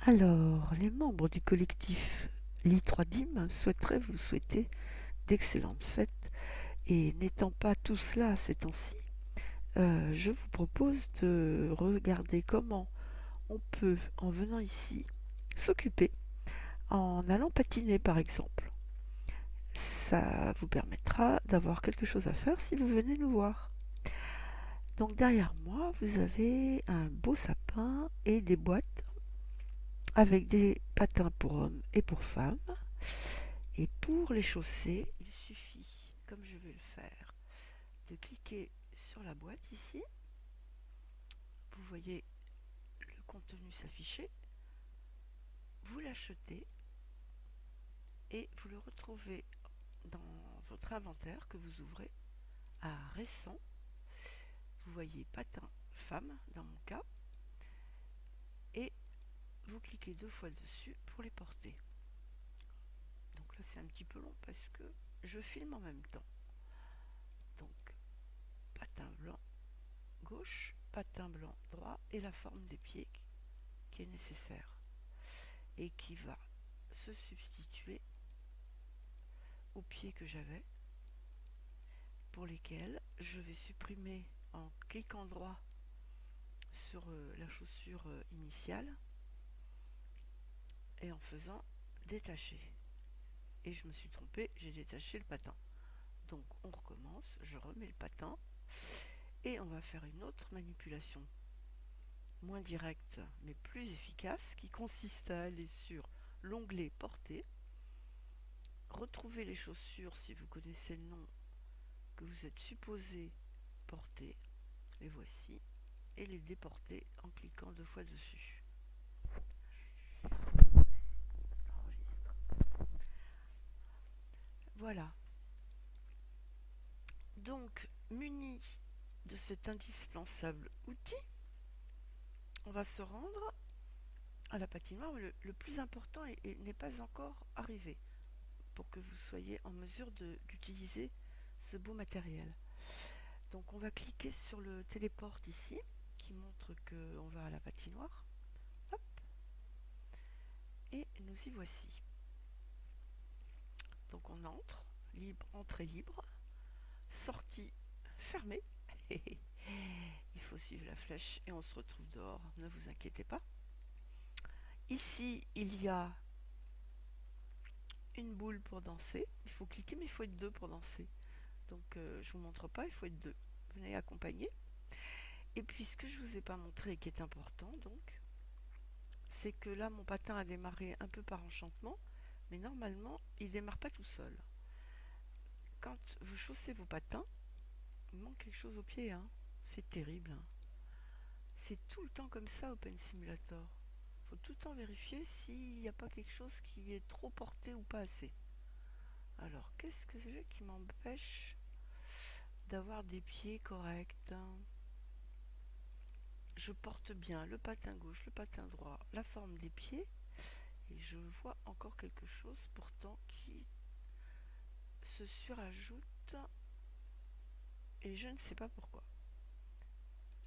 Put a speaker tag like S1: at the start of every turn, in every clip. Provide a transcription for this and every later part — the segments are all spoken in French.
S1: Alors, les membres du collectif Li3Dim souhaiteraient vous souhaiter d'excellentes fêtes et n'étant pas tous là ces temps-ci, je vous propose de regarder comment on peut, en venant ici, s'occuper en allant patiner par exemple. Ça vous permettra d'avoir quelque chose à faire si vous venez nous voir. Donc derrière moi, vous avez un beau sapin et des boîtes avec des patins pour hommes et pour femmes. Et pour les chausser, il suffit, comme je vais le faire, de cliquer sur la boîte ici. Vous voyez le contenu s'afficher. Vous l'achetez et vous le retrouvez dans votre inventaire que vous ouvrez à récent. Vous voyez patin femme dans mon cas et vous cliquez 2 fois dessus pour les porter. Donc là c'est un petit peu long parce que je filme en même temps. Donc patin blanc gauche, patin blanc droit et la forme des pieds qui est nécessaire et qui va se substituer aux pieds que j'avais, pour lesquels je vais supprimer en cliquant droit sur la chaussure initiale et en faisant détacher. Et je me suis trompée, j'ai détaché le patin. Donc on recommence, je remets le patin et on va faire une autre manipulation moins directe mais plus efficace qui consiste à aller sur l'onglet porter, retrouver les chaussures si vous connaissez le nom que vous êtes supposé porter, les voici, et les déporter en cliquant 2 fois dessus. J'enregistre. Voilà. Donc, muni de cet indispensable outil, on va se rendre à la patinoire. Le plus important n'est pas encore arrivé pour que vous soyez en mesure d'utiliser ce beau matériel. Donc on va cliquer sur le téléporte ici qui montre qu'on va à la patinoire. Hop. Et nous y voici. Donc on entre, libre, entrée libre, sortie fermée. Il faut suivre la flèche et on se retrouve dehors, ne vous inquiétez pas. Ici, il y a une boule pour danser. Il faut cliquer, mais il faut être deux pour danser. Donc je vous montre pas, il faut être deux. Venez accompagner. Et puis ce que je vous ai pas montré et qui est important, donc, c'est que là mon patin a démarré un peu par enchantement, mais normalement il démarre pas tout seul. Quand vous chaussez vos patins, il manque quelque chose au pied, hein. C'est terrible, hein. C'est tout le temps comme ça Open Simulator. Faut tout le temps vérifier s'il n'y a pas quelque chose qui est trop porté ou pas assez. Alors qu'est-ce que j'ai qui m'empêche d'avoir des pieds corrects, hein? Je porte bien le patin gauche, le patin droit, la forme des pieds, et je vois encore quelque chose pourtant qui se surajoute, et je ne sais pas pourquoi.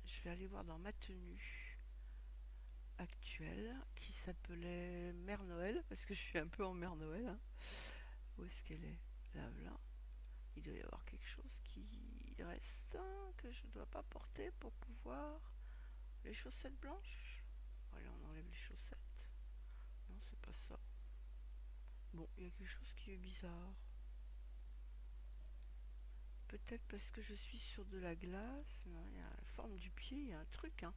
S1: Je vais aller voir dans ma tenue actuelle qui s'appelait Mère Noël, parce que je suis un peu en Mère Noël, hein. Où est-ce qu'elle est? Là, là. Il doit y avoir quelque chose qui reste, hein, que je ne dois pas porter pour pouvoir... Les chaussettes blanches. Allez, on enlève les chaussettes. Non, c'est pas ça. Bon, il y a quelque chose qui est bizarre. Peut-être parce que je suis sur de la glace. Non, il y a la forme du pied, il y a un truc, hein.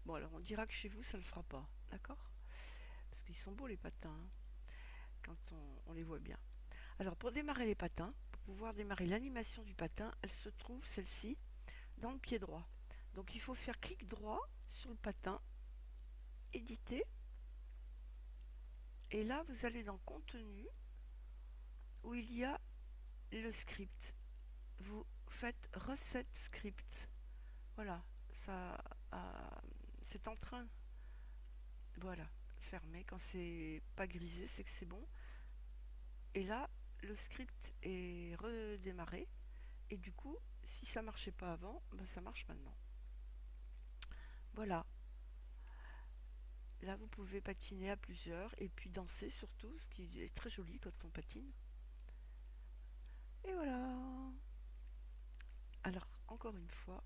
S1: Bon, alors on dira que chez vous, ça le fera pas. D'accord? Parce qu'ils sont beaux les patins, hein, quand on les voit bien. Alors, pour démarrer les patins, pour pouvoir démarrer l'animation du patin, elle se trouve, celle-ci, dans le pied droit. Donc, il faut faire clic droit sur le patin, éditer. Et là, vous allez dans contenu, où il y a le script. Vous faites recette script. Voilà, ça, c'est en train. Voilà, fermé. Quand c'est pas grisé, c'est que c'est bon. Et là, le script est redémarré. Et du coup, si ça marchait pas avant, ben ça marche maintenant. Voilà. Là, vous pouvez patiner à plusieurs et puis danser surtout, ce qui est très joli quand on patine. Et voilà. Alors, encore une fois,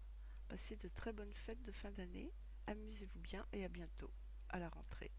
S1: passez de très bonnes fêtes de fin d'année, amusez-vous bien et à bientôt, à la rentrée.